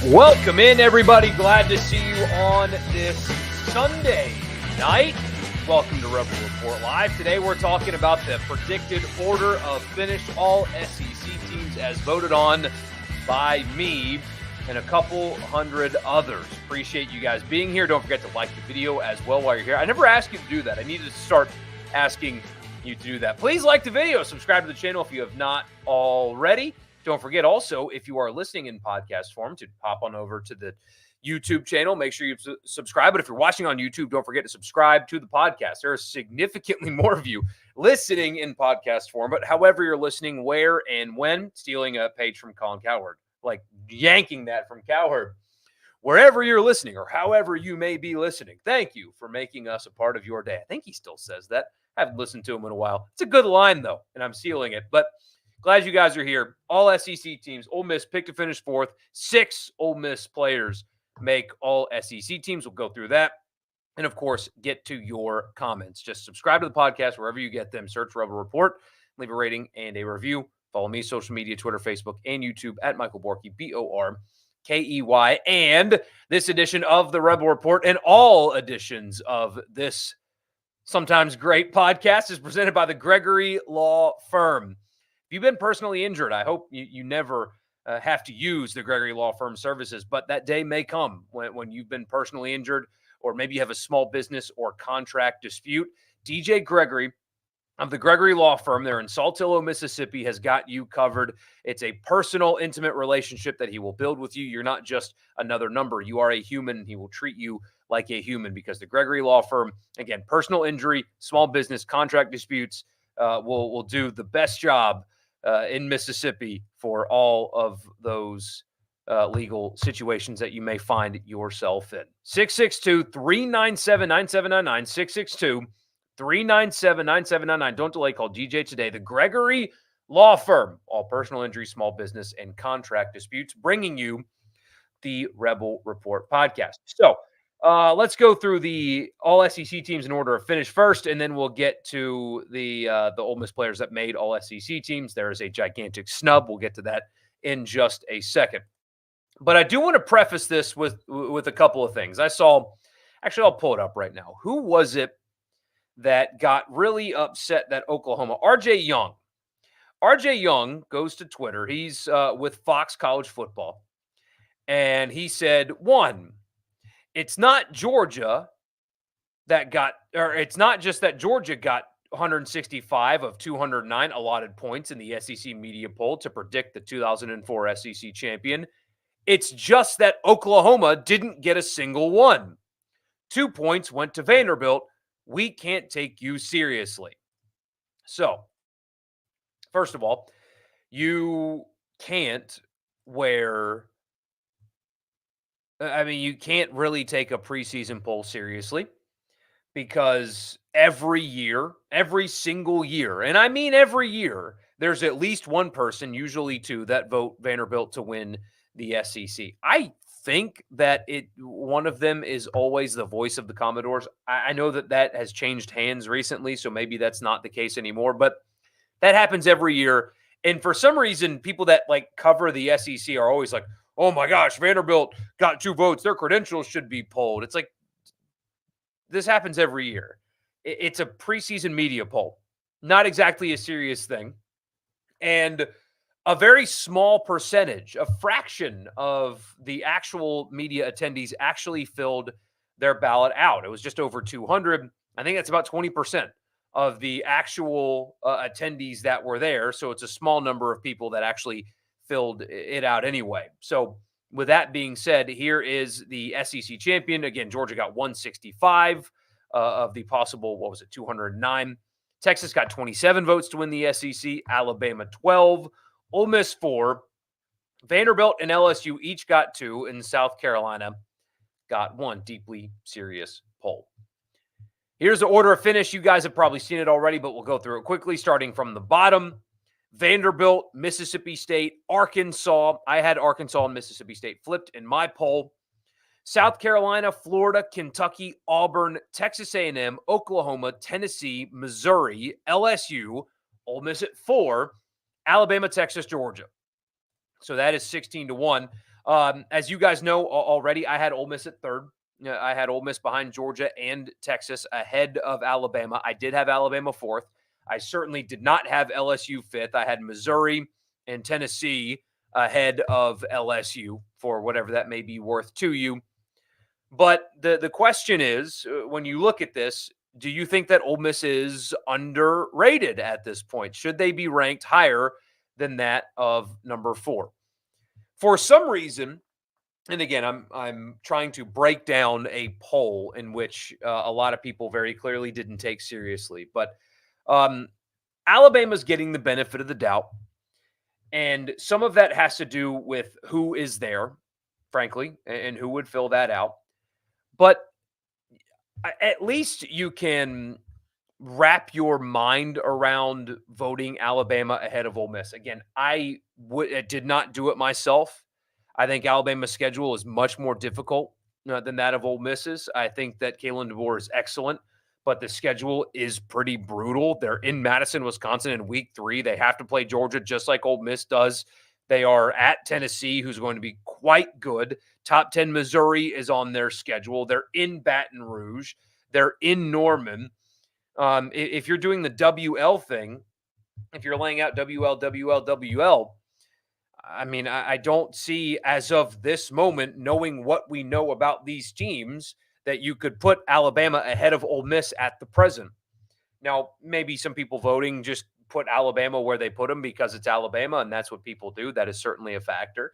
Welcome in, everybody. Glad to see you on this Sunday night. Welcome to Rebel Report Live. Today we're talking about the predicted order of finished all SEC teams as voted on by me and a couple hundred others. Appreciate you guys being here. Don't forget to like the video as well while you're here. I never asked you to do that. I needed to start asking you to do that. Please like the video. Subscribe to the channel if you have not already. Don't forget also, if you are listening in podcast form, to pop on over to the YouTube channel. Make sure you subscribe. But if you're watching on YouTube, don't forget to subscribe to the podcast. There are significantly more of you listening in podcast form. But however you're listening, where and when, stealing a page from Colin Cowherd, like yanking that from Cowherd. Wherever you're listening or however you may be listening, thank you for making us a part of your day. I think he still says that. I haven't listened to him in a while. It's a good line, though, and I'm stealing it. But glad you guys are here. All SEC teams. Ole Miss picked to finish fourth. 6 Ole Miss players make all SEC teams. We'll go through that. And, of course, get to your comments. Just subscribe to the podcast wherever you get them. Search Rebel Report. Leave a rating and a review. Follow me, social media, Twitter, Facebook, and YouTube at Michael Borkey, Borkey. And this edition of the Rebel Report and all editions of this sometimes great podcast is presented by the Gregory Law Firm. If you've been personally injured, I hope you never have to use the Gregory Law Firm services, but that day may come when you've been personally injured, or maybe you have a small business or contract dispute. DJ Gregory of the Gregory Law Firm there in Saltillo, Mississippi, has got you covered. It's a personal, intimate relationship that he will build with you. You're not just another number. You are a human. He will treat you like a human because the Gregory Law Firm, again, personal injury, small business, contract disputes, will do the best job in Mississippi for all of those legal situations that you may find yourself in. 662-397-9799, 662-397-9799. Don't delay, call DJ today. The Gregory Law Firm, all personal injury, small business, and contract disputes, bringing you the Rebel Report podcast. So let's go through the all SEC teams in order of finish first, and then we'll get to the Ole Miss players that made all SEC teams. There is a gigantic snub. We'll get to that in just a second. But I do want to preface this with a couple of things. I'll pull it up right now. Who was it that got really upset that Oklahoma? RJ Young. RJ Young goes to Twitter. He's with Fox College Football. And he said, it's not Georgia that got, or it's not just that Georgia got 165 of 209 allotted points in the SEC media poll to predict the 2004 SEC champion. It's just that Oklahoma didn't get a single one. 2 points went to Vanderbilt. We can't take you seriously. So, first of all, you can't you can't really take a preseason poll seriously because every single year, and I mean every year, there's at least one person, usually two, that vote Vanderbilt to win the SEC. I think that one of them is always the voice of the Commodores. I know that has changed hands recently, so maybe that's not the case anymore, but that happens every year. And for some reason, people that cover the SEC are always like, oh my gosh, Vanderbilt got 2 votes. Their credentials should be polled. It's like, this happens every year. It's a preseason media poll. Not exactly a serious thing. And a very small percentage, a fraction of the actual media attendees actually filled their ballot out. It was just over 200. I think that's about 20% of the actual attendees that were there. So it's a small number of people that actually filled it out anyway. So with that being said, here is the SEC champion. Again, Georgia got 165 of the possible, 209. Texas got 27 votes to win the SEC. Alabama 12. Ole Miss 4. Vanderbilt and LSU each got 2. And South Carolina got 1. Deeply serious poll. Here's the order of finish. You guys have probably seen it already, but we'll go through it quickly, starting from the bottom. Vanderbilt, Mississippi State, Arkansas. I had Arkansas and Mississippi State flipped in my poll. South Carolina, Florida, Kentucky, Auburn, Texas A&M, Oklahoma, Tennessee, Missouri, LSU, Ole Miss at 4, Alabama, Texas, Georgia. So that is 16-1. As you guys know already, I had Ole Miss at third. I had Ole Miss behind Georgia and Texas ahead of Alabama. I did have Alabama fourth. I certainly did not have LSU fifth. I had Missouri and Tennessee ahead of LSU for whatever that may be worth to you. But the question is, when you look at this, do you think that Ole Miss is underrated at this point? Should they be ranked higher than that of number 4? For some reason, and again, I'm trying to break down a poll in which a lot of people very clearly didn't take seriously, but um, Alabama's getting the benefit of the doubt, and some of that has to do with who is there, frankly, and who would fill that out. But at least you can wrap your mind around voting Alabama ahead of Ole Miss. Again, I did not do it myself. I think Alabama's schedule is much more difficult than that of Ole Miss's. I think that Kalen DeBoer is excellent, but the schedule is pretty brutal. They're in Madison, Wisconsin in week 3. They have to play Georgia just like Ole Miss does. They are at Tennessee, who's going to be quite good. Top 10 Missouri is on their schedule. They're in Baton Rouge. They're in Norman. If you're doing the WL thing, if you're laying out WL, I mean, I don't see as of this moment, knowing what we know about these teams, that you could put Alabama ahead of Ole Miss at the present. Now, maybe some people voting just put Alabama where they put them because it's Alabama, and that's what people do. That is certainly a factor.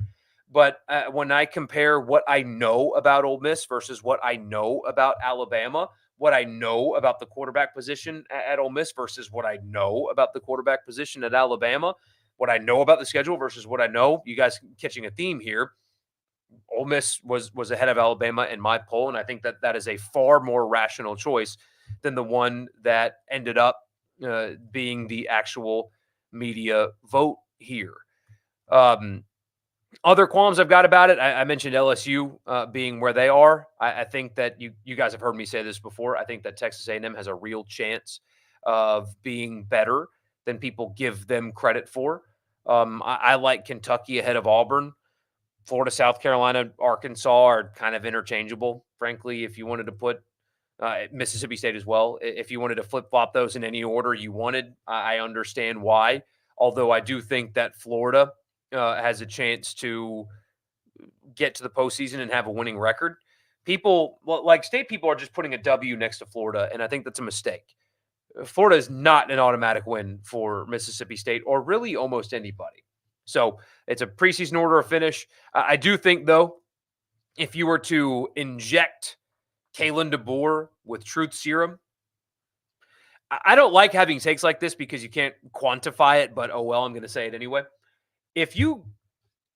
But when I compare what I know about Ole Miss versus what I know about Alabama, what I know about the quarterback position at Ole Miss versus what I know about the quarterback position at Alabama, what I know about the schedule versus what I know, you guys catching a theme here. Ole Miss was ahead of Alabama in my poll, and I think that that is a far more rational choice than the one that ended up being the actual media vote here. Other qualms I've got about it, I mentioned LSU being where they are. I think that you guys have heard me say this before. I think that Texas A&M has a real chance of being better than people give them credit for. I like Kentucky ahead of Auburn. Florida, South Carolina, Arkansas are kind of interchangeable, frankly. If you wanted to put Mississippi State as well, if you wanted to flip flop those in any order you wanted, I understand why. Although I do think that Florida has a chance to get to the postseason and have a winning record. People, like state people, are just putting a W next to Florida, and I think that's a mistake. Florida is not an automatic win for Mississippi State or really almost anybody. So it's a preseason order of finish. I do think, though, if you were to inject Kalen DeBoer with truth serum, I don't like having takes like this because you can't quantify it, but oh well, I'm going to say it anyway. If you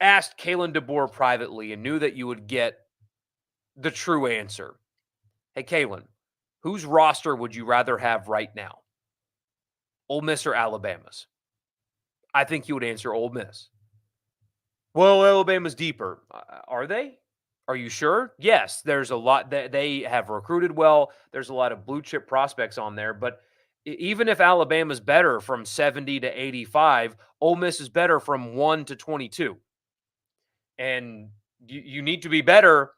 asked Kalen DeBoer privately and knew that you would get the true answer, hey, Kalen, whose roster would you rather have right now? Ole Miss or Alabama's? I think you would answer Ole Miss. Well, Alabama's deeper. Are they? Are you sure? Yes, there's a lot that they have recruited well. There's a lot of blue chip prospects on there, but even if Alabama's better from 70 to 85, Ole Miss is better from 1 to 22. And you need to be better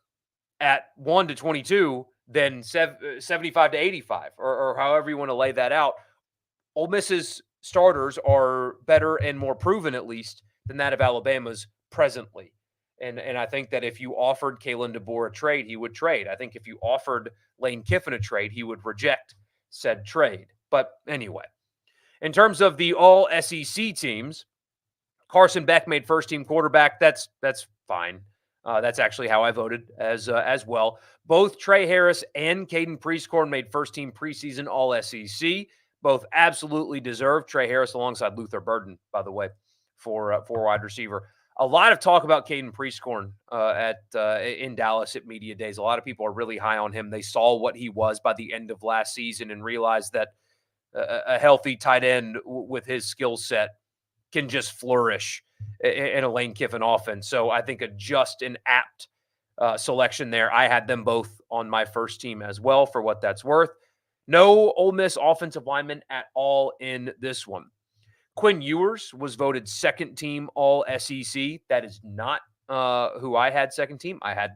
at 1 to 22 than 75 to 85, or however you want to lay that out. Ole Miss's starters are better and more proven, at least, than that of Alabama's presently. And I think that if you offered Kalen DeBoer a trade, he would trade. I think if you offered Lane Kiffin a trade, he would reject said trade. But anyway, in terms of the all SEC teams, Carson Beck made first team quarterback. That's fine. That's actually how I voted as well. Both Trey Harris and Caden Prieskorn made first team preseason all SEC. Both absolutely deserved. Trey Harris alongside Luther Burden, by the way, for wide receiver. A lot of talk about Caden Prieskorn in Dallas at media days. A lot of people are really high on him. They saw what he was by the end of last season and realized that a healthy tight end with his skill set can just flourish in a Lane Kiffin offense. So I think a just and apt selection there. I had them both on my first team as well, for what that's worth. No Ole Miss offensive lineman at all in this one. Quinn Ewers was voted second team all SEC. That is not who I had second team. I had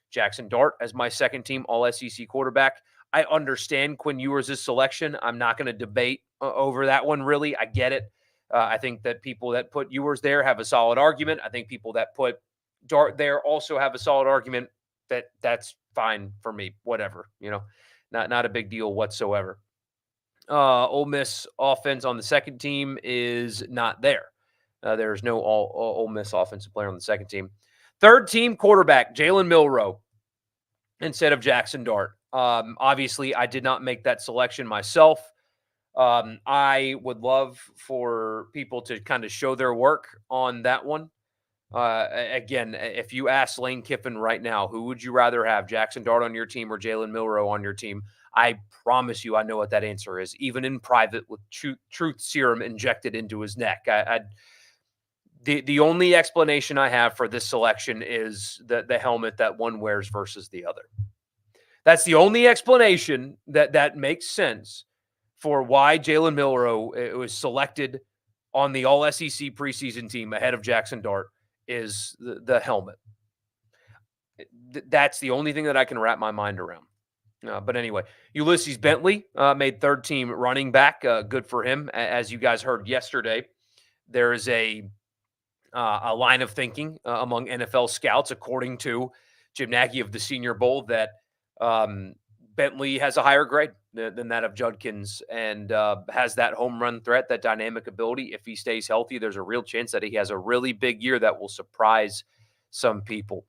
Jackson Dart as my second team All-SEC quarterback. I understand Quinn Ewers' selection. I'm not going to debate over that one, really. I get it. I think that people that put Ewers there have a solid argument. I think people that put Dart there also have a solid argument. That's fine for me. Whatever, not a big deal whatsoever. Ole Miss offense on the second team is not there. There's no Ole Miss offensive player on the second team. Third team quarterback, Jalen Milroe instead of Jackson Dart. Obviously, I did not make that selection myself. I would love for people to kind of show their work on that one. Again, if you ask Lane Kiffin right now, who would you rather have, Jackson Dart on your team or Jalen Milroe on your team? I promise you I know what that answer is, even in private with truth serum injected into his neck. The only explanation I have for this selection is the helmet that one wears versus the other. That's the only explanation that makes sense for why Jalen Milroe was selected on the All-SEC preseason team ahead of Jackson Dart is the helmet. That's the only thing that I can wrap my mind around. But anyway, Ulysses Bentley made third team running back. Good for him. As you guys heard yesterday, there is a line of thinking among NFL scouts, according to Jim Nagy of the Senior Bowl, that Bentley has a higher grade than that of Judkins and has that home run threat, that dynamic ability. If he stays healthy, there's a real chance that he has a really big year that will surprise some people.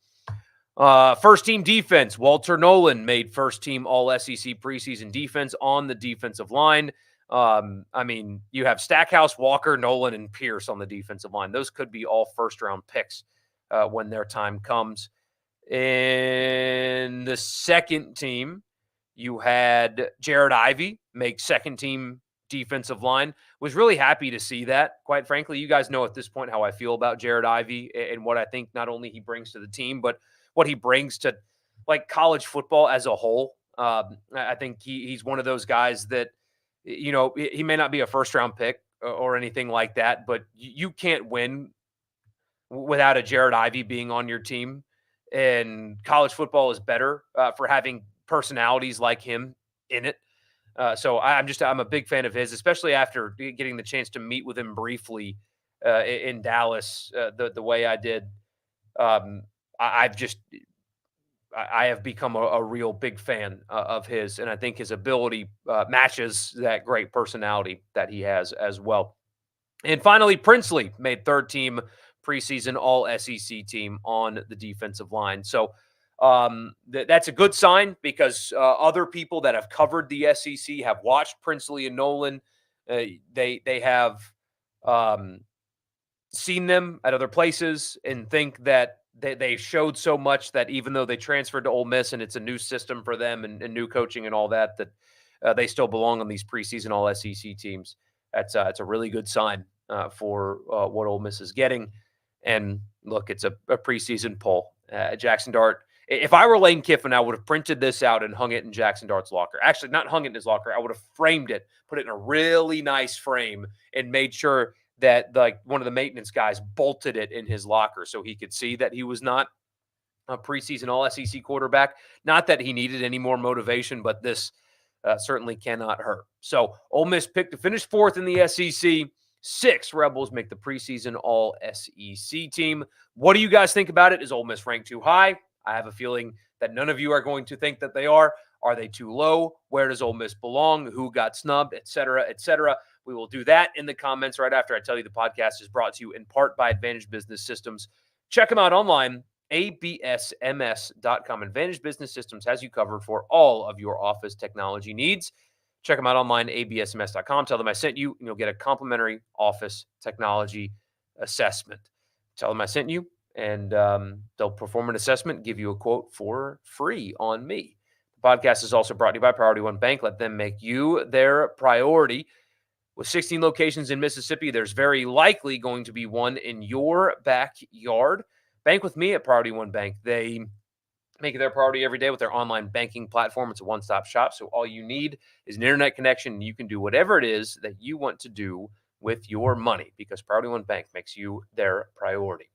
First team defense, Walter Nolan made first team All-SEC preseason defense on the defensive line. You have Stackhouse, Walker, Nolan, and Pierce on the defensive line. Those could be all first-round picks when their time comes. In the second team, you had Jared Ivey make second team defensive line. Was really happy to see that. Quite frankly, you guys know at this point how I feel about Jared Ivey and what I think not only he brings to the team, but what he brings to like college football as a whole. I think he's one of those guys that, he may not be a first round pick or anything like that, but you can't win without a Jared Ivey being on your team. And college football is better for having personalities like him in it. So I'm a big fan of his, especially after getting the chance to meet with him briefly in Dallas the way I did. I have become a real big fan of his, and I think his ability matches that great personality that he has as well. And finally, Princely made third team preseason All-SEC team on the defensive line. So that's a good sign because other people that have covered the SEC have watched Princely and Nolan. They have seen them at other places and think that they showed so much that even though they transferred to Ole Miss and it's a new system for them and new coaching and all that, they still belong on these preseason All-SEC teams. That's a really good sign for what Ole Miss is getting. And look, it's a preseason poll. Jackson Dart. If I were Lane Kiffin, I would have printed this out and hung it in Jackson Dart's locker. Actually, not hung it in his locker. I would have framed it, put it in a really nice frame, and made sure that one of the maintenance guys bolted it in his locker so he could see that he was not a preseason All-SEC quarterback. Not that he needed any more motivation, but this certainly cannot hurt. So Ole Miss picked to finish fourth in the SEC. 6 Rebels make the preseason All-SEC team. What do you guys think about it? Is Ole Miss ranked too high? I have a feeling that none of you are going to think that they are. Are they too low? Where does Ole Miss belong? Who got snubbed? Et cetera, et cetera. We will do that in the comments right after I tell you the podcast is brought to you in part by Advantage Business Systems. Check them out online, absms.com. Advantage Business Systems has you covered for all of your office technology needs. Check them out online, absms.com. Tell them I sent you, and you'll get a complimentary office technology assessment. Tell them I sent you, and they'll perform an assessment, give you a quote for free on me. The podcast is also brought to you by Priority One Bank. Let them make you their priority. With 16 locations in Mississippi, there's very likely going to be one in your backyard. Bank with me at Priority One Bank. They make it their priority every day with their online banking platform. It's a one-stop shop, so all you need is an internet connection, and you can do whatever it is that you want to do with your money because Priority One Bank makes you their priority.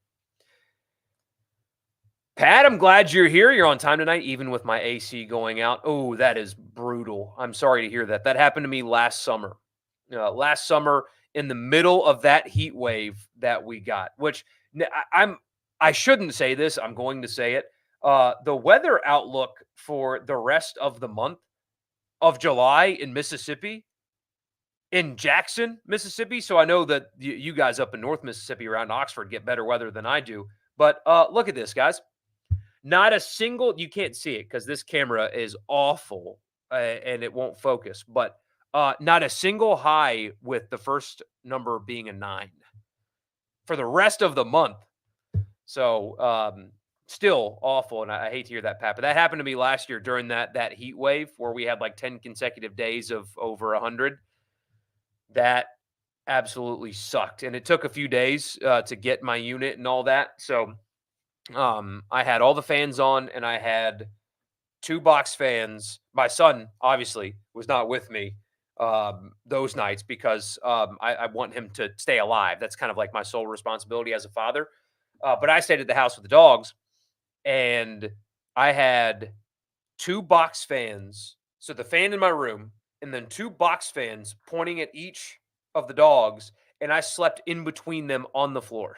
Pat, I'm glad you're here. You're on time tonight, even with my AC going out. Oh, that is brutal. I'm sorry to hear that. That happened to me last summer. Last summer, in the middle of that heat wave that we got, which I shouldn't say this. I'm going to say it. The weather outlook for the rest of the month of July in Mississippi, in Jackson, Mississippi. So I know that you guys up in North Mississippi around Oxford get better weather than I do. But look at this, guys. Not a single, you can't see it because this camera is awful and it won't focus, but not a single high with the first number being a 9 for the rest of the month. So still awful, and I hate to hear that, Pat. But that happened to me last year during that heat wave where we had like 10 consecutive days of over 100. That absolutely sucked, and it took a few days to get my unit and all that. So I had all the fans on, and I had 2 box fans. My son obviously was not with me those nights because I want him to stay alive. That's kind of like my sole responsibility as a father. But I stayed at the house with the dogs, and I had 2 box fans. So the fan in my room, and then 2 box fans pointing at each of the dogs, and I slept in between them on the floor.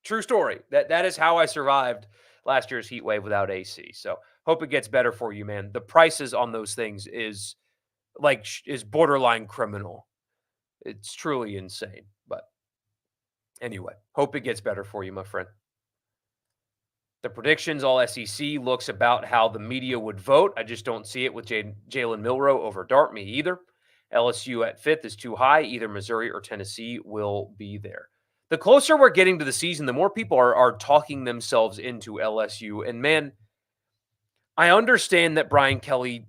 True story. That is how I survived last year's heat wave without AC. So hope it gets better for you, man. The prices on those things is borderline criminal. It's truly insane. But anyway, hope it gets better for you, my friend. The predictions, all SEC looks about how the media would vote. I just don't see it with Jalen Milroe over Dart, me either. LSU at 5th is too high. Either Missouri or Tennessee will be there. The closer we're getting to the season, the more people are talking themselves into LSU. And man, I understand that Brian Kelly,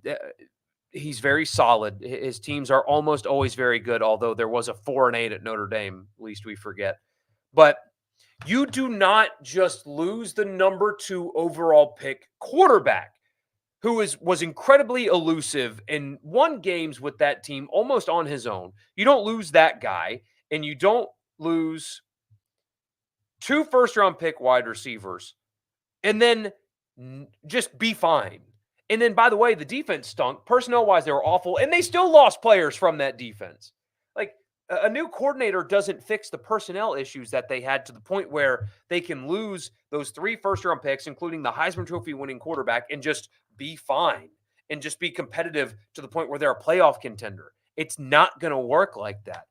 he's very solid. His teams are almost always very good, although there was a 4-8 at Notre Dame, least we forget. But you do not just lose the number 2 overall pick quarterback who was incredibly elusive and won games with that team almost on his own. You don't lose that guy, and you don't lose 2 first-round pick wide receivers, and then just be fine. And then, by the way, the defense stunk. Personnel-wise, they were awful, and they still lost players from that defense. Like, a new coordinator doesn't fix the personnel issues that they had to the point where they can lose those 3 first-round picks, including the Heisman Trophy winning quarterback, and just be fine and just be competitive to the point where they're a playoff contender. It's not going to work like that.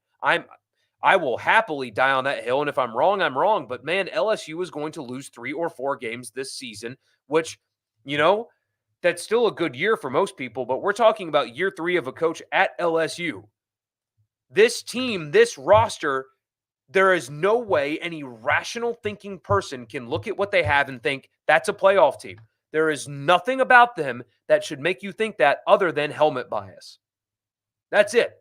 I will happily die on that hill, and if I'm wrong, I'm wrong. But, man, LSU is going to lose 3 or 4 games this season, which, that's still a good year for most people, but we're talking about year 3 of a coach at LSU. This team, this roster, there is no way any rational thinking person can look at what they have and think that's a playoff team. There is nothing about them that should make you think that other than helmet bias. That's it.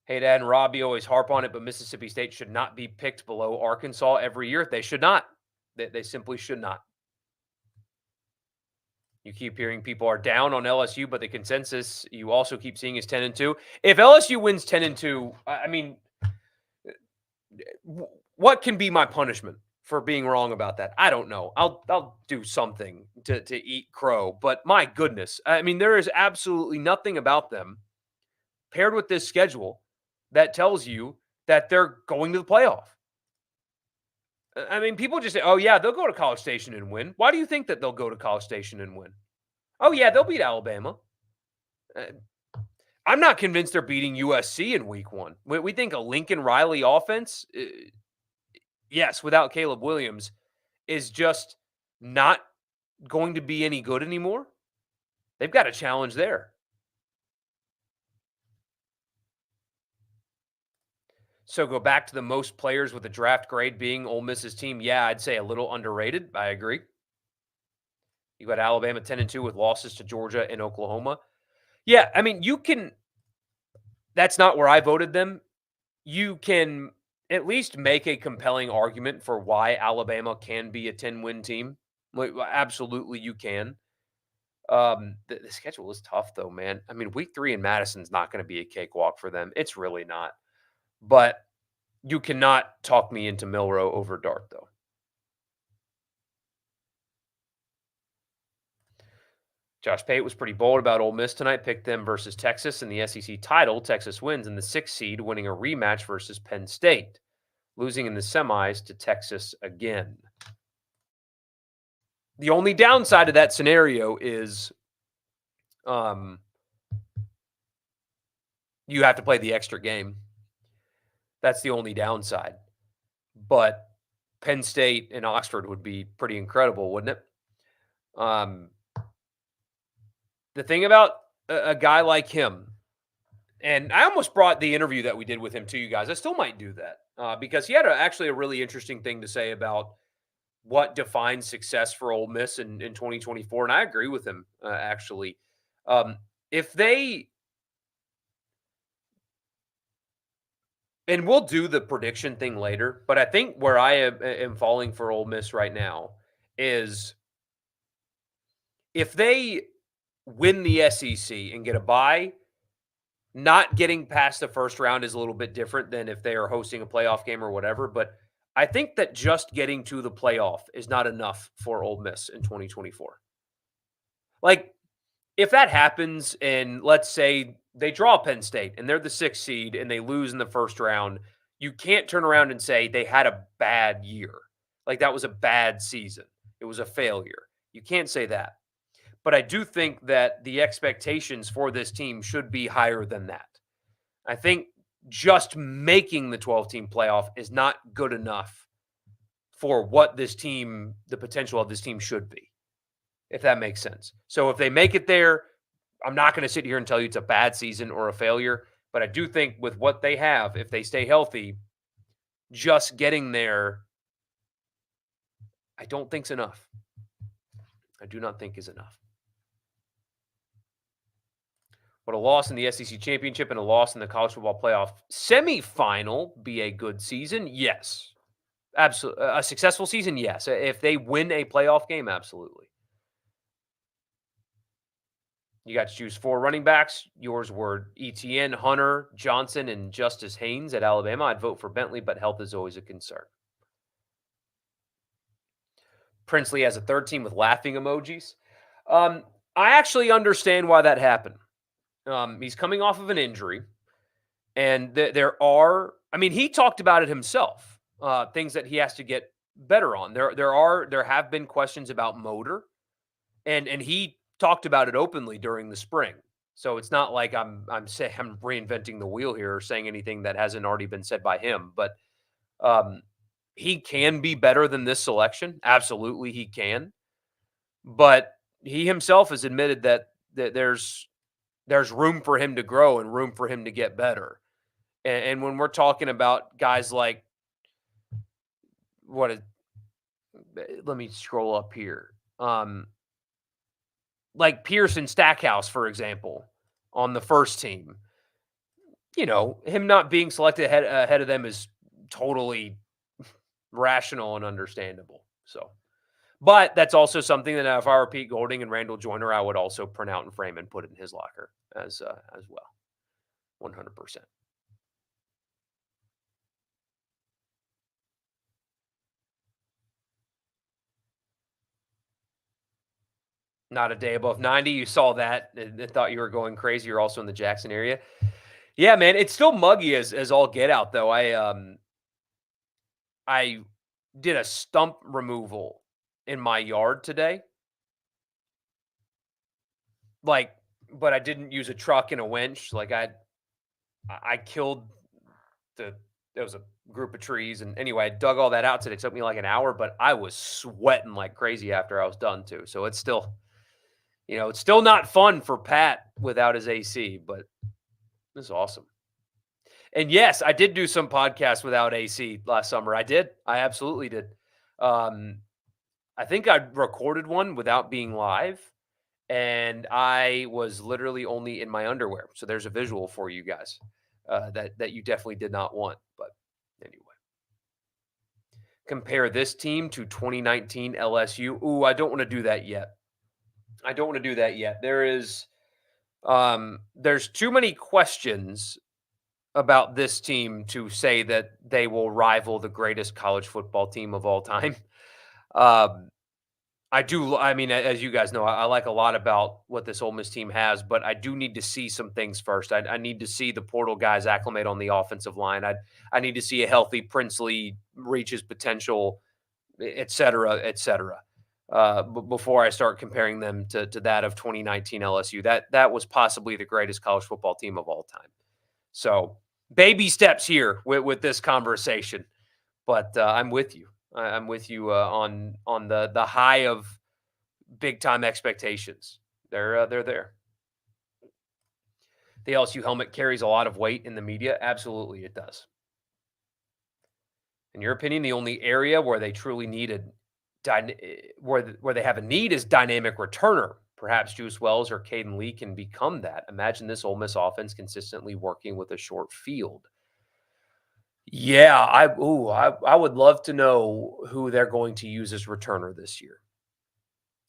Hey, Dad and Robbie always harp on it, but Mississippi State should not be picked below Arkansas every year. They should not. They simply should not. You keep hearing people are down on LSU, but the consensus you also keep seeing is 10-2. If LSU wins 10-2, I mean, what can be my punishment for being wrong about that? I don't know. I'll do something to eat crow, but my goodness, I mean, there is absolutely nothing about them paired with this schedule that tells you that they're going to the playoff. I mean, people just say, oh, yeah, they'll go to College Station and win. Why do you think that they'll go to College Station and win? Oh, yeah, they'll beat Alabama. I'm not convinced they're beating USC in week 1. We think a Lincoln Riley offense, yes, without Caleb Williams, is just not going to be any good anymore. They've got a challenge there. So go back to the most players with a draft grade being Ole Miss's team. Yeah, I'd say a little underrated. I agree. You got Alabama 10-2 with losses to Georgia and Oklahoma. Yeah, I mean, you can – that's not where I voted them. You can at least make a compelling argument for why Alabama can be a 10-win team. Absolutely, you can. The schedule is tough, though, man. I mean, week 3 in Madison's not going to be a cakewalk for them. It's really not. But you cannot talk me into Milroe over Dart, though. Josh Pate was pretty bold about Ole Miss tonight, picked them versus Texas in the SEC title. Texas wins in the 6th seed, winning a rematch versus Penn State, losing in the semis to Texas again. The only downside of that scenario is you have to play the extra game. That's the only downside. But Penn State and Oxford would be pretty incredible, wouldn't it? The thing about a guy like him, and I almost brought the interview that we did with him to you guys. I still might do that because he had actually a really interesting thing to say about what defines success for Ole Miss in 2024. And I agree with him, actually. If they, and we'll do the prediction thing later, but I think where I am falling for Ole Miss right now is if they win the SEC and get a bye, not getting past the first round is a little bit different than if they are hosting a playoff game or whatever. But I think that just getting to the playoff is not enough for Ole Miss in 2024. Like, if that happens and let's say they draw Penn State and they're the 6th seed and they lose in the first round, you can't turn around and say they had a bad year. Like, that was a bad season. It was a failure. You can't say that. But I do think that the expectations for this team should be higher than that. I think just making the 12-team playoff is not good enough for what this team, the potential of this team should be, if that makes sense. So if they make it there, I'm not going to sit here and tell you it's a bad season or a failure, but I do think with what they have, if they stay healthy, just getting there, I don't think is enough. I do not think is enough. Would a loss in the SEC championship and a loss in the college football playoff semifinal be a good season? Yes. Absolutely. A successful season? Yes. If they win a playoff game, absolutely. You got to choose 4 running backs. Yours were Etienne, Hunter, Johnson, and Justice Haynes at Alabama. I'd vote for Bentley, but health is always a concern. Princely has a 3rd team with laughing emojis. I actually understand why that happened. He's coming off of an injury, and there are, I mean, he talked about it himself, things that he has to get better on. There have been questions about motor, and he talked about it openly during the spring. So it's not like I'm reinventing the wheel here or saying anything that hasn't already been said by him, but he can be better than this selection. Absolutely, he can. But he himself has admitted that there's room for him to grow and room for him to get better. And when we're talking about guys like let me scroll up here. Like Pearson Stackhouse, for example, on the first team, him not being selected ahead of them is totally rational and understandable. So, but that's also something that if I were Pete Golding and Randall Joyner, I would also print out and frame and put it in his locker as well. 100%. Not a day above 90. You saw that and thought you were going crazy. You're also in the Jackson area. Yeah, man, it's still muggy as all get out though. I did a stump removal in my yard today. Like, but I didn't use a truck and a winch. Like I killed there was a group of trees, and anyway, I dug all that out today. It took me like an hour, but I was sweating like crazy after I was done too. So it's still, it's still not fun for Pat without his AC, but it's awesome. And yes, I did do some podcasts without AC last summer. I did. I absolutely did. I think I recorded one without being live, and I was literally only in my underwear. So there's a visual for you guys that you definitely did not want. But anyway, compare this team to 2019 LSU. Ooh, I don't want to do that yet. There's too many questions about this team to say that they will rival the greatest college football team of all time. I do. I mean, as you guys know, I like a lot about what this Ole Miss team has, but I do need to see some things first. I need to see the portal guys acclimate on the offensive line. I need to see a healthy Princely reach his potential, et cetera, et cetera. Before I start comparing them to that of 2019 LSU, that was possibly the greatest college football team of all time. So baby steps here with this conversation, but I'm with you. I'm with you on the high of big time expectations. They're there. The LSU helmet carries a lot of weight in the media. Absolutely, it does. In your opinion, the only area where they truly needed where they have a need is dynamic returner. Perhaps Juice Wells or Caden Lee can become that. Imagine this Ole Miss offense consistently working with a short field. Yeah, I would love to know who they're going to use as returner this year.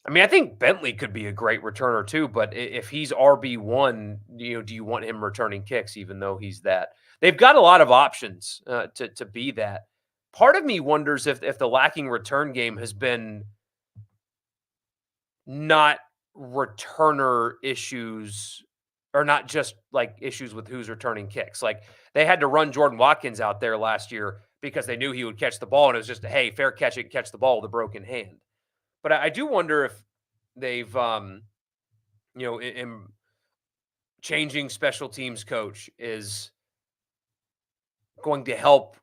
I mean, I think Bentley could be a great returner too, but if he's RB1, do you want him returning kicks even though he's that? They've got a lot of options to be that. Part of me wonders if the lacking return game has been not returner issues or not just like issues with who's returning kicks. Like they had to run Jordan Watkins out there last year because they knew he would catch the ball, and it was just hey, fair catch it, catch the ball with a broken hand. But I do wonder if they've in changing special teams coach is going to help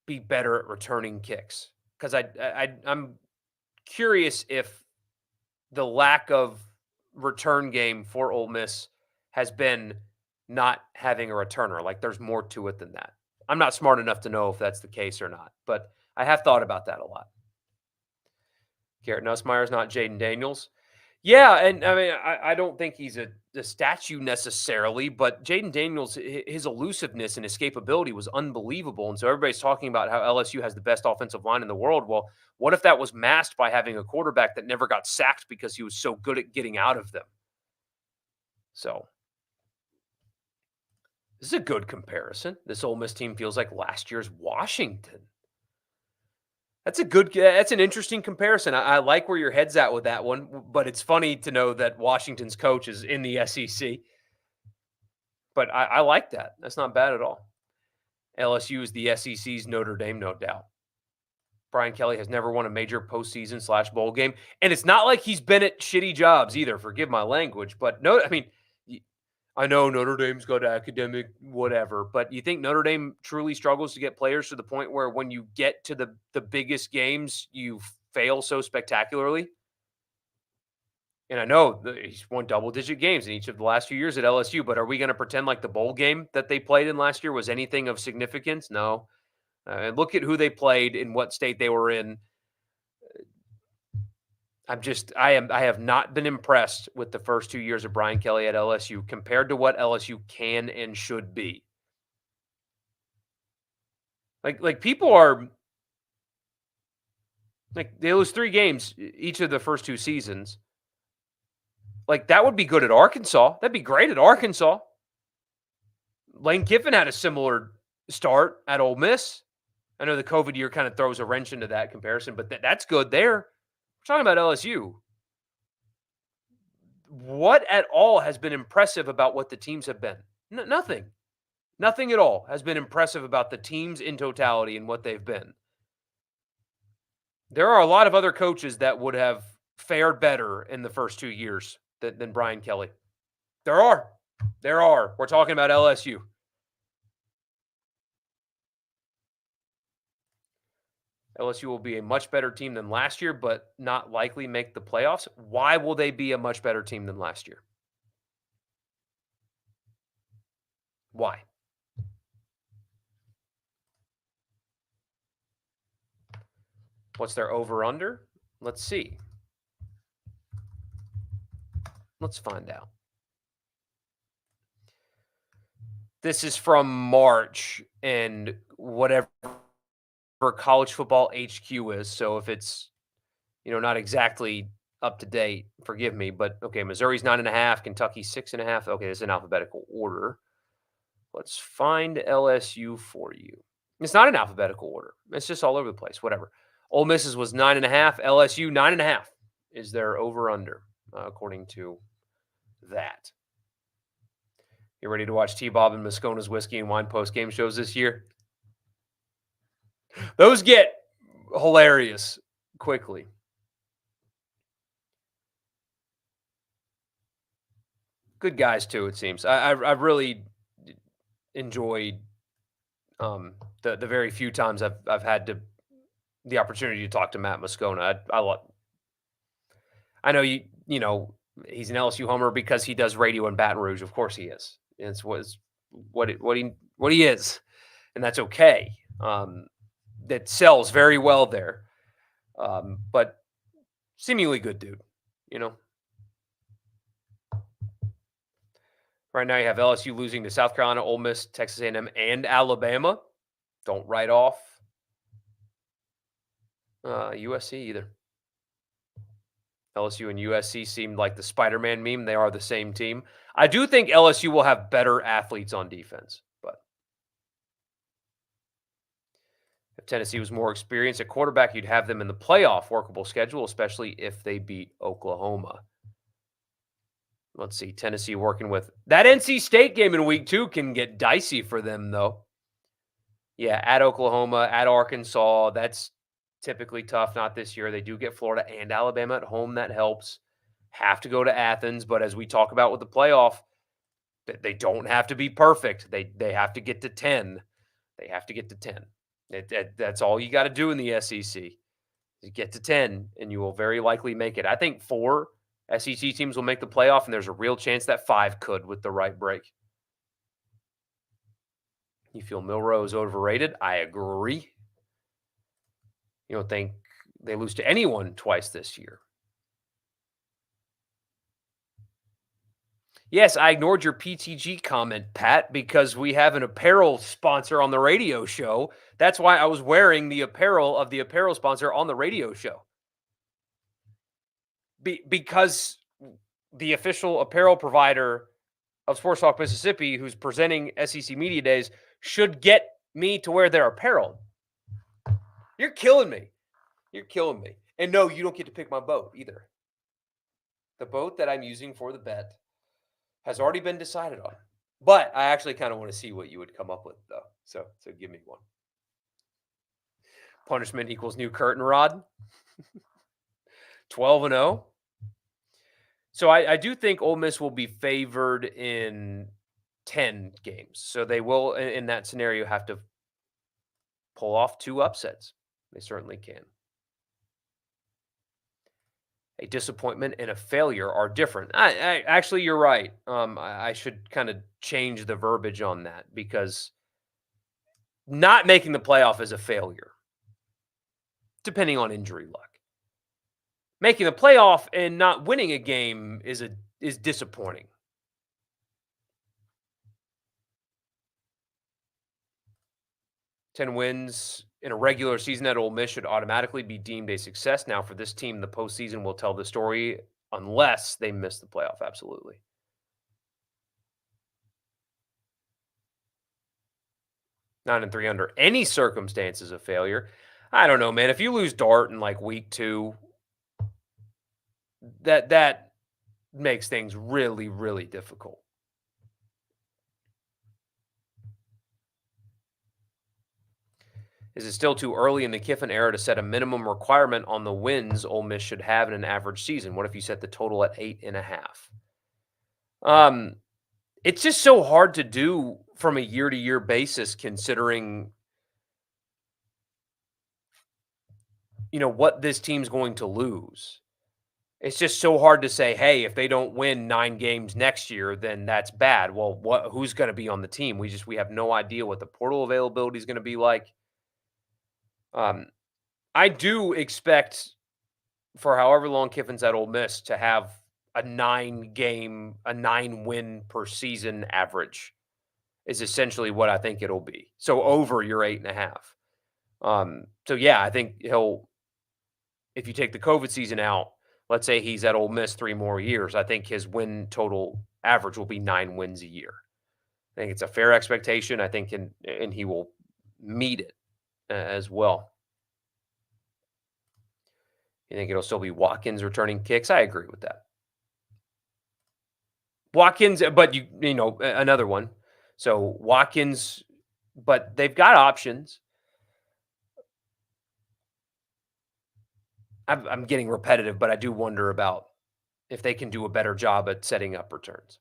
be better at returning kicks. Because I'm curious if the lack of return game for Ole Miss has been not having a returner. Like there's more to it than that. I'm not smart enough to know if that's the case or not, but I have thought about that a lot. Garrett Nussmeyer is not Jaden Daniels. Yeah, and I mean, I don't think he's a statue necessarily, but Jaden Daniels, his elusiveness and escapability was unbelievable. And so everybody's talking about how LSU has the best offensive line in the world. Well, what if that was masked by having a quarterback that never got sacked because he was so good at getting out of them? So this is a good comparison. This Ole Miss team feels like last year's Washington. That's an interesting comparison. I like where your head's at with that one, but it's funny to know that Washington's coach is in the SEC. But I like that. That's not bad at all. LSU is the SEC's Notre Dame, no doubt. Brian Kelly has never won a major postseason/bowl game, and it's not like he's been at shitty jobs either. Forgive my language, but no, I mean, I know Notre Dame's got academic whatever, but you think Notre Dame truly struggles to get players to the point where when you get to the biggest games, you fail so spectacularly? And I know he's won double-digit games in each of the last few years at LSU, but are we going to pretend like the bowl game that they played in last year was anything of significance? No. And look at who they played and what state they were in. I have not been impressed with the first 2 years of Brian Kelly at LSU compared to what LSU can and should be. Like people are like they lose 3 games each of the first 2 seasons. Like that would be good at Arkansas. That'd be great at Arkansas. Lane Kiffin had a similar start at Ole Miss. I know the COVID year kind of throws a wrench into that comparison, but that's good there. We're talking about LSU. What at all has been impressive about what the teams have been? Nothing. Nothing at all has been impressive about the teams in totality and what they've been. There are a lot of other coaches that would have fared better in the first 2 years than Brian Kelly. There are. We're talking about LSU. LSU will be a much better team than last year, but not likely make the playoffs. Why will they be a much better team than last year? Why? What's their over-under? Let's see. Let's find out. This is from March and whatever College Football HQ is. So if it's, not exactly up to date, forgive me. But okay, Missouri's 9.5, Kentucky 6.5. Okay, this is in alphabetical order. Let's find LSU for you. It's not in alphabetical order. It's just all over the place. Whatever. Ole Miss's was 9.5. LSU 9.5 is their over/under, according to that. You ready to watch T-Bob and Moscona's Whiskey and Wine post-game shows this year? Those get hilarious quickly. Good guys too, it seems. I've really enjoyed the very few times I've had the opportunity to talk to Matt Moscona. I know you know he's an LSU homer because he does radio in Baton Rouge. Of course he is. It's what he is, and that's okay. That sells very well there. But seemingly good dude, you know. Right now you have LSU losing to South Carolina, Ole Miss, Texas A&M, and Alabama. Don't write off USC either. LSU and USC seemed like the Spider-Man meme. They are the same team. I do think LSU will have better athletes on defense, but if Tennessee was more experienced at quarterback, you'd have them in the playoff workable schedule, especially if they beat Oklahoma. Let's see, Tennessee working with that NC State game in week 2 can get dicey for them, though. Yeah, at Oklahoma, at Arkansas, that's typically tough. Not this year. They do get Florida and Alabama at home. That helps. Have to go to Athens, but as we talk about with the playoff, they don't have to be perfect. They have to get to 10. They have to get to 10. That's all you got to do in the SEC. You get to 10, and you will very likely make it. I think 4 SEC teams will make the playoff, and there's a real chance that 5 could with the right break. You feel Milroe is overrated? I agree. You don't think they lose to anyone twice this year? Yes, I ignored your PTG comment, Pat, because we have an apparel sponsor on the radio show. That's why I was wearing the apparel of the apparel sponsor on the radio show. Because the official apparel provider of Sports Talk Mississippi, who's presenting SEC Media Days, should get me to wear their apparel. You're killing me. You're killing me. And no, you don't get to pick my boat either. The boat that I'm using for the bet has already been decided on. But I actually kind of want to see what you would come up with, though. So give me one. Punishment equals new curtain rod. 12-0. So I do think Ole Miss will be favored in 10 games. So they will, in that scenario, have to pull off 2 upsets. They certainly can. A disappointment and a failure are different. Actually, you're right. I should kind of change the verbiage on that because not making the playoff is a failure, depending on injury luck. Making the playoff and not winning a game is disappointing. Ten wins in a regular season at Ole Miss should automatically be deemed a success. Now, for this team, the postseason will tell the story unless they miss the playoff. Absolutely. 9-3 under any circumstance is a failure. I don't know, man. If you lose Dart in like week 2, that makes things really, really difficult. Is it still too early in the Kiffin era to set a minimum requirement on the wins Ole Miss should have in an average season? What if you set the total at 8.5? It's just so hard to do from a year-to-year basis, considering what this team's going to lose. It's just so hard to say, hey, if they don't win 9 games next year, then that's bad. Well, who's going to be on the team? We have no idea what the portal availability is going to be like. I do expect for however long Kiffin's at Ole Miss to have a 9-win per season average is essentially what I think it'll be. So over your 8.5. So yeah, I think if you take the COVID season out, let's say he's at Ole Miss 3 more years, I think his win total average will be 9 wins a year. I think it's a fair expectation. I think and he will meet it as well. You think it'll still be Watkins returning kicks? I agree with that. Watkins, but another one. So Watkins, but they've got options. I'm getting repetitive, but I do wonder about if they can do a better job at setting up returns.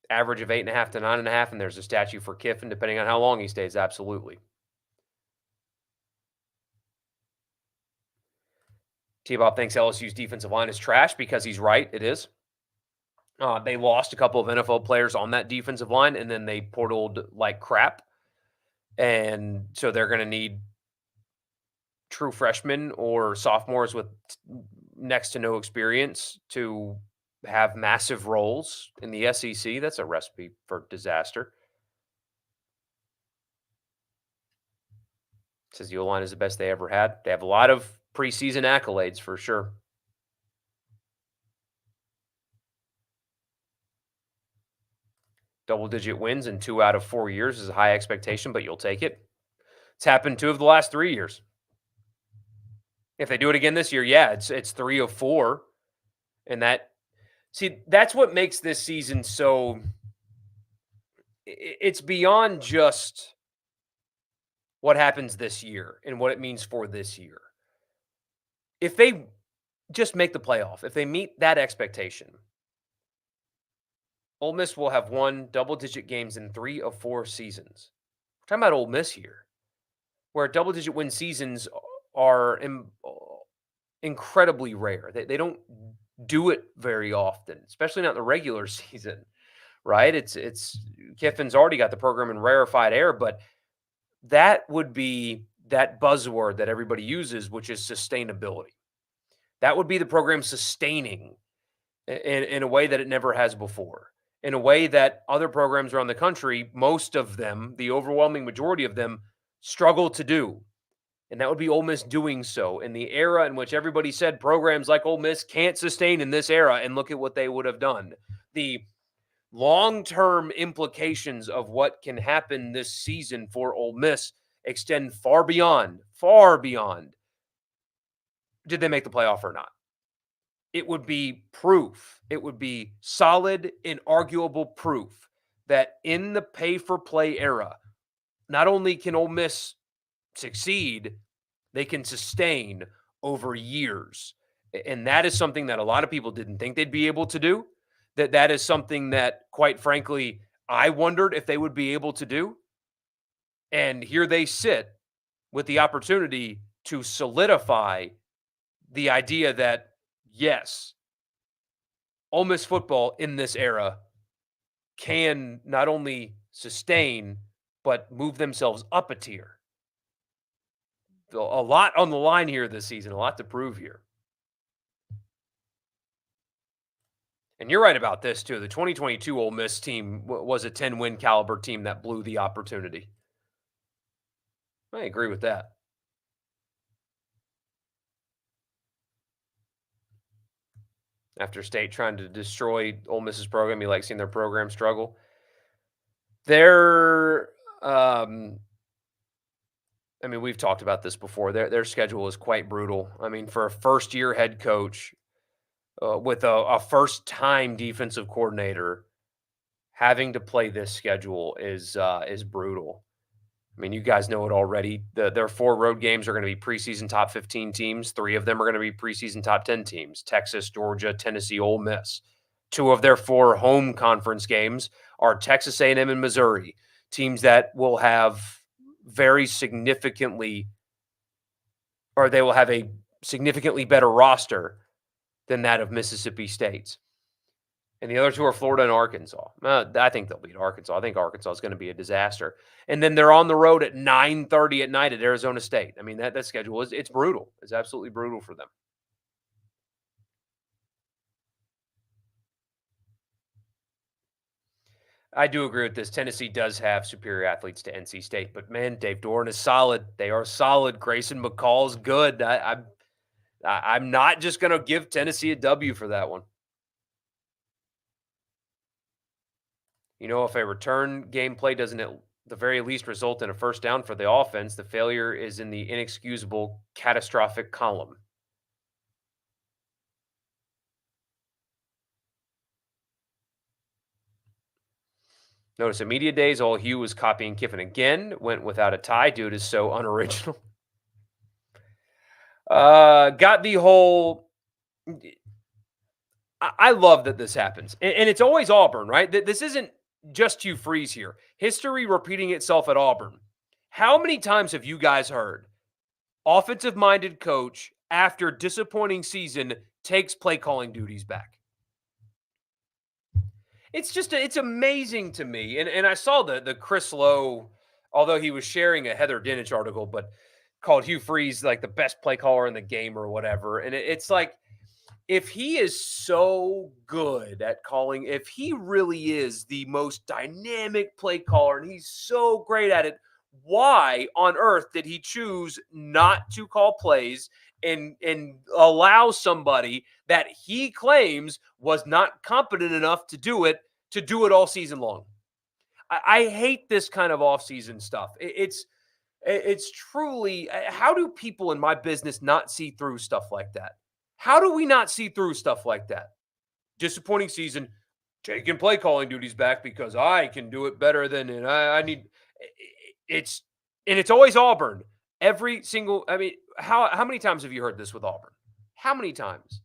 Average of 8.5 to 9.5, and there's a statue for Kiffin, depending on how long he stays. Absolutely. T-Bob thinks LSU's defensive line is trash because he's right. It is. They lost a couple of NFL players on that defensive line, and then they portaled like crap. And so they're going to need true freshmen or sophomores with next to no experience to have massive roles in the SEC. That's a recipe for disaster. Says the O-line is the best they ever had. They have a lot of preseason accolades for sure. Double-digit wins in 2 out of 4 years is a high expectation, but you'll take it. It's happened 2 of the last 3 years. If they do it again this year, yeah, it's 3 of 4, and that's what makes this season so. It's beyond just what happens this year and what it means for this year. If they just make the playoff, if they meet that expectation, Ole Miss will have won double-digit games in 3 of 4 seasons. We're talking about Ole Miss here, where double-digit win seasons are incredibly rare. They don't do it very often, especially not in the regular season, right? It's Kiffin's already got the program in rarefied air, but that would be that buzzword that everybody uses, which is sustainability. That would be the program sustaining in a way that it never has before, in a way that other programs around the country, most of them, the overwhelming majority of them, struggle to do. And that would be Ole Miss doing so in the era in which everybody said programs like Ole Miss can't sustain in this era, and look at what they would have done. The long-term implications of what can happen this season for Ole Miss extend far beyond. Did they make the playoff or not? It would be proof. It would be solid, inarguable proof that in the pay-for-play era, not only can Ole Miss succeed, they can sustain over years. And that is something that a lot of people didn't think they'd be able to do. That is something that, quite frankly, I wondered if they would be able to do. And here they sit with the opportunity to solidify the idea that, yes, Ole Miss football in this era can not only sustain, but move themselves up a tier. A lot on the line here this season, a lot to prove here. And you're right about this, too. The 2022 Ole Miss team was a 10-win caliber team that blew the opportunity. I agree with that. After State trying to destroy Ole Miss's program, you like seeing their program struggle. We've talked about this before. Their schedule is quite brutal. For a first-year head coach with a first-time defensive coordinator, having to play this schedule is brutal. You guys know it already. Their 4 road games are going to be preseason top 15 teams. 3 of them are going to be preseason top 10 teams: Texas, Georgia, Tennessee, Ole Miss. 2 of their 4 home conference games are Texas A&M and Missouri, teams that will have very significantly, or they will have a significantly better roster than that of Mississippi State's. And the other 2 are Florida and Arkansas. I think they'll beat Arkansas. I think Arkansas is going to be a disaster. And then they're on the road at 9:30 at night at Arizona State. That schedule it's brutal. It's absolutely brutal for them. I do agree with this. Tennessee does have superior athletes to NC State, but man, Dave Doran is solid. They are solid. Grayson McCall's good. I'm not just going to give Tennessee a W for that one. If a return gameplay the very least result in a first down for the offense. The failure is in the inexcusable catastrophic column. Notice at media days, all Hugh was copying Kiffin again. Went without a tie. Dude is so unoriginal. Got the whole. I love that this happens, and it's always Auburn, right? This isn't just Hugh Freeze here. History repeating itself at Auburn. How many times have you guys heard offensive-minded coach after disappointing season takes play calling duties back? It's amazing to me. And I saw the Chris Lowe, although he was sharing a Heather Dinich article, but called Hugh Freeze like the best play caller in the game or whatever. And it's like, if he is so good at calling, if he really is the most dynamic play caller and he's so great at it, why on earth did he choose not to call plays and allow somebody that he claims was not competent enough to do it all season long? I hate this kind of offseason stuff. It's truly, how do people in my business not see through stuff like that? How do we not see through stuff like that? Disappointing season, taking play calling duties back because I can do it better than, and I need it's, and it's always Auburn. Every single, I mean, how many times have you heard this with Auburn? How many times?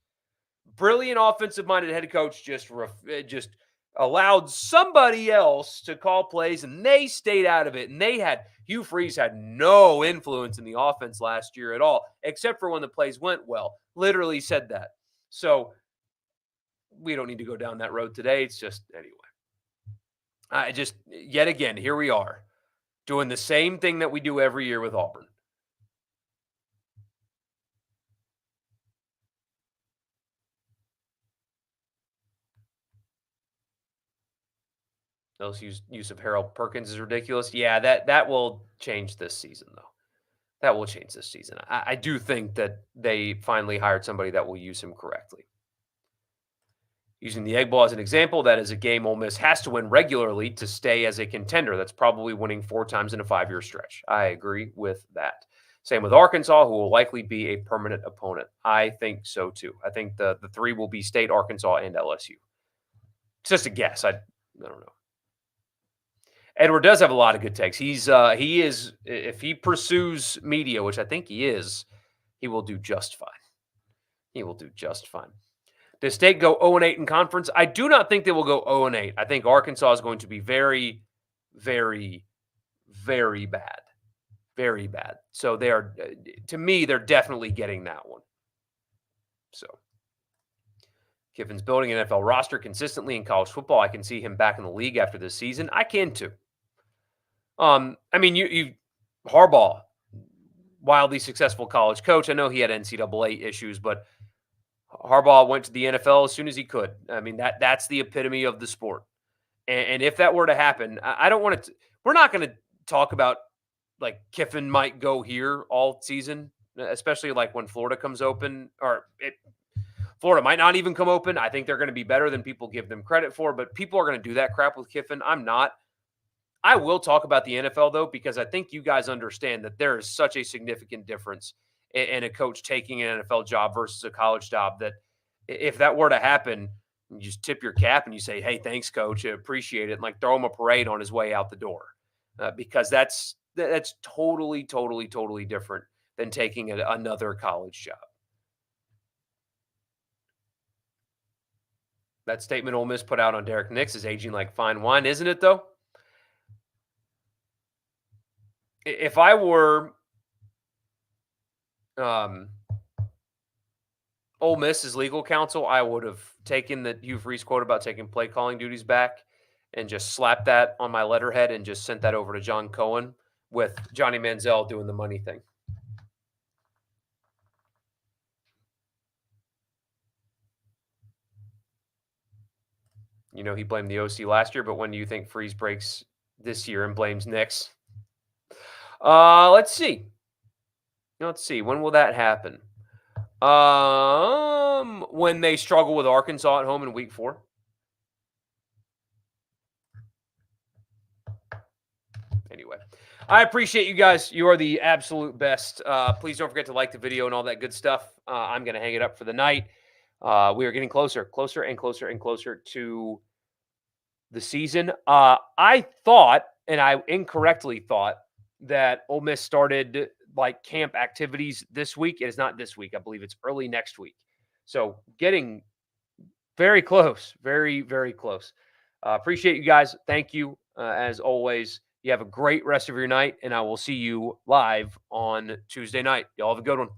Brilliant offensive minded head coach just allowed somebody else to call plays and they stayed out of it. And Hugh Freeze had no influence in the offense last year at all, except for when the plays went well. Literally said that. So we don't need to go down that road today. It's just, anyway. Yet again, here we are doing the same thing that we do every year with Auburn. LSU's use of Harold Perkins is ridiculous. Yeah, that will change this season, though. That will change this season. I do think that they finally hired somebody that will use him correctly. Using the Egg Bowl as an example, that is a game Ole Miss has to win regularly to stay as a contender. That's probably winning 4 times in a 5-year stretch. I agree with that. Same with Arkansas, who will likely be a permanent opponent. I think so, too. I think the 3 will be State, Arkansas, and LSU. It's just a guess. I don't know. Edward does have a lot of good takes. He is, if he pursues media, which I think he is, he will do just fine. He will do just fine. Does State go 0-8 in conference? I do not think they will go 0-8. I think Arkansas is going to be very, very, very bad. Very bad. So they are, to me, they're definitely getting that one. So Kiffin's building an NFL roster consistently in college football. I can see him back in the league after this season. I can too. I mean, you Harbaugh, wildly successful college coach. I know he had NCAA issues, but Harbaugh went to the NFL as soon as he could. I mean, that's the epitome of the sport. And if that were to happen, I don't want to. We're not going to talk about like Kiffin might go here all season, especially like when Florida comes open, Florida might not even come open. I think they're going to be better than people give them credit for, but people are going to do that crap with Kiffin. I'm not. I will talk about the NFL, though, because I think you guys understand that there is such a significant difference in a coach taking an NFL job versus a college job that if that were to happen, you just tip your cap and you say, hey, thanks, coach. I appreciate it. And like throw him a parade on his way out the door because that's totally, totally, totally different than taking another college job. That statement Ole Miss put out on Derek Nix is aging like fine wine, isn't it, though? If I were Ole Miss's legal counsel, I would have taken the Hugh Freeze quote about taking play calling duties back and just slapped that on my letterhead and just sent that over to John Cohen with Johnny Manziel doing the money thing. You know, he blamed the OC last year, but when do you think Freeze breaks this year and blames Nix? Let's see. When will that happen? When they struggle with Arkansas at home in week 4. Anyway. anyway, I appreciate you guys. You are the absolute best. Please don't forget to like the video and all that good stuff. I'm going to hang it up for the night. We are getting closer and closer to the season. I thought, and I incorrectly thought, that Ole Miss started like camp activities this week. It is not this week. I believe it's early next week. So getting very close, very, very close. Appreciate you guys. Thank you, as always. You have a great rest of your night, and I will see you live on Tuesday night. Y'all have a good one.